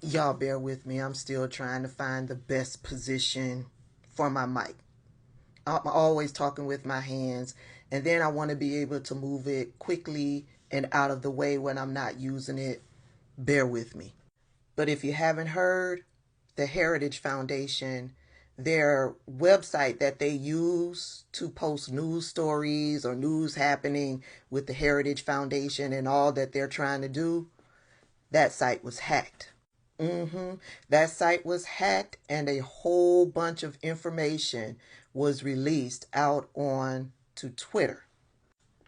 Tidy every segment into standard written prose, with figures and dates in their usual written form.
Y'all bear with me. I'm still trying to find the best position for my mic. I'm always talking with my hands, and then I want to be able to move it quickly and out of the way when I'm not using it. Bear with me. But if you haven't heard, the Heritage Foundation, their website that they use to post news stories or news happening with the Heritage Foundation and all that they're trying to do, that site was hacked. That site was hacked, and a whole bunch of information was released out on to Twitter.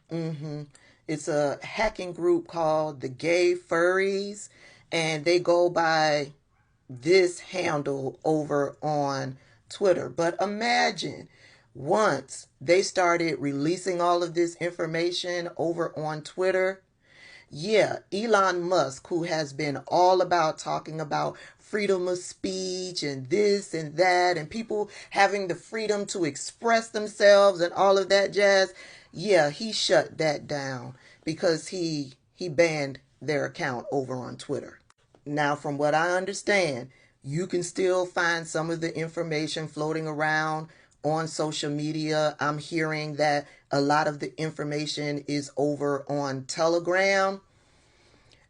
hmm It's a hacking group called the Gay Furries, and they go by this handle over on Twitter. But imagine once they started releasing all of this information over on Twitter, yeah, Elon Musk, who has been all about talking about freedom of speech and this and that, and people having the freedom to express themselves and all of that jazz, yeah, he shut that down because he banned their account over on Twitter. Now, from what I understand, you can still find some of the information floating around on social media. I'm hearing that a lot of the information is over on Telegram.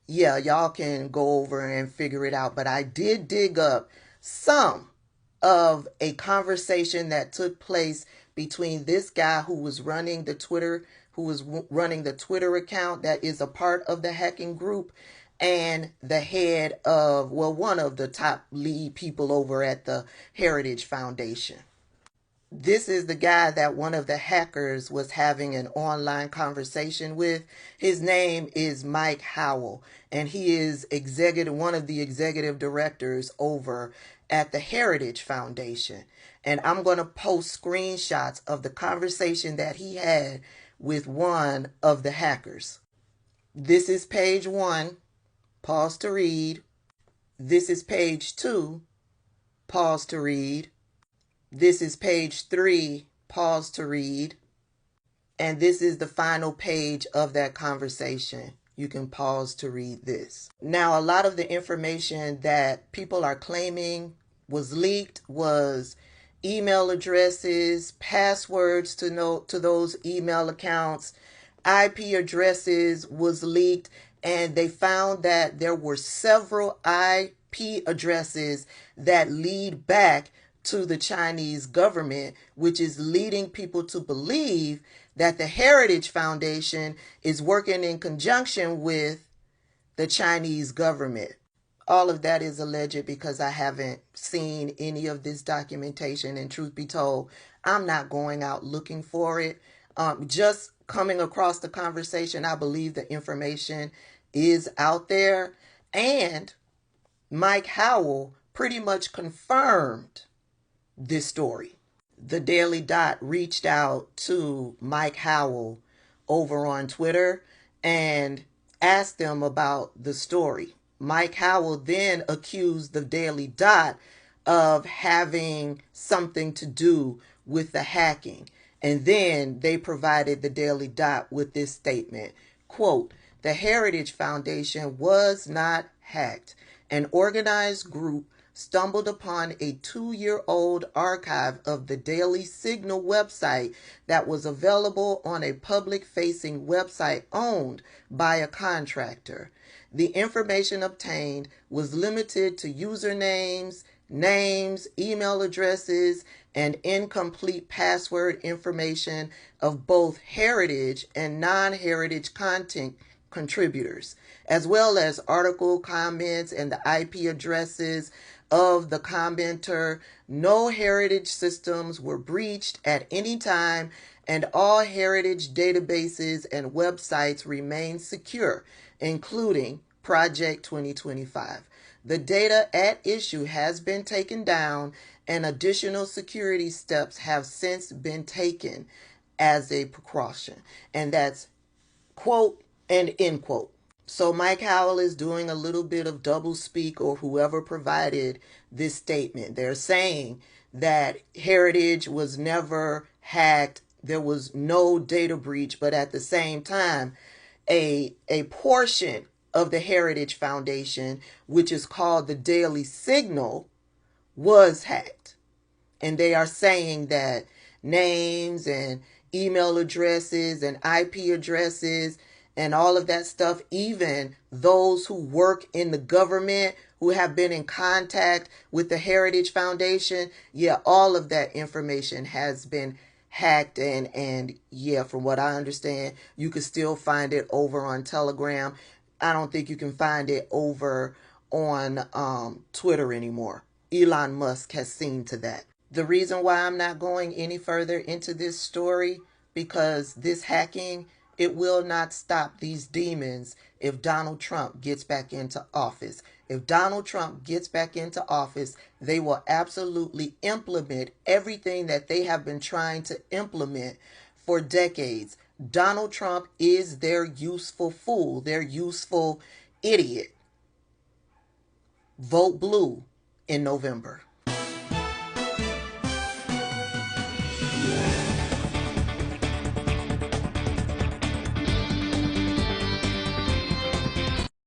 Yeah, y'all can go over and figure it out. But I did dig up some of a conversation that took place between this guy who was running the Twitter, who was running the Twitter account that is a part of the hacking group, and the head of, well, one of the top lead people over at the Heritage Foundation. This is the guy that one of the hackers was having an online conversation with. His name is Mike Howell, and he is one of the executive directors over at the Heritage Foundation. And I'm going to post screenshots of the conversation that he had with one of the hackers. This is page 1. Pause to read. This is page 2. Pause to read. This is page 3, pause to read. And this is the final page of that conversation. You can pause to read this. Now, a lot of the information that people are claiming was leaked was email addresses, passwords to those email accounts, IP addresses was leaked, and they found that there were several IP addresses that lead back to the Chinese government, which is leading people to believe that the Heritage Foundation is working in conjunction with the Chinese government. All of that is alleged because I haven't seen any of this documentation, and truth be told, I'm not going out looking for it. Just coming across the conversation, I believe the information is out there, and Mike Howell pretty much confirmed this story. The Daily Dot reached out to Mike Howell over on Twitter and asked them about the story. Mike Howell then accused the Daily Dot of having something to do with the hacking. And then they provided the Daily Dot with this statement, quote, "The Heritage Foundation was not hacked. An organized group stumbled upon a 2-year-old archive of the Daily Signal website that was available on a public-facing website owned by a contractor. The information obtained was limited to usernames, names, email addresses, and incomplete password information of both heritage and non-heritage content contributors, as well as article comments and the IP addresses of the commenter. No heritage systems were breached at any time, and all heritage databases and websites remain secure, including Project 2025. The data at issue has been taken down, and additional security steps have since been taken as a precaution." And that's quote and end quote. So Mike Howell is doing a little bit of double speak, or whoever provided this statement. They're saying that Heritage was never hacked. There was no data breach, but at the same time, a portion of the Heritage Foundation, which is called the Daily Signal, was hacked. And they are saying that names and email addresses and IP addresses and all of that stuff, even those who work in the government who have been in contact with the Heritage Foundation, yeah, all of that information has been hacked. And yeah, from what I understand, you can still find it over on Telegram. I don't think you can find it over on Twitter anymore. Elon Musk has seen to that. The reason why I'm not going any further into this story, because this hacking, it will not stop these demons if Donald Trump gets back into office. If Donald Trump gets back into office, they will absolutely implement everything that they have been trying to implement for decades. Donald Trump is their useful fool, their useful idiot. Vote blue in November.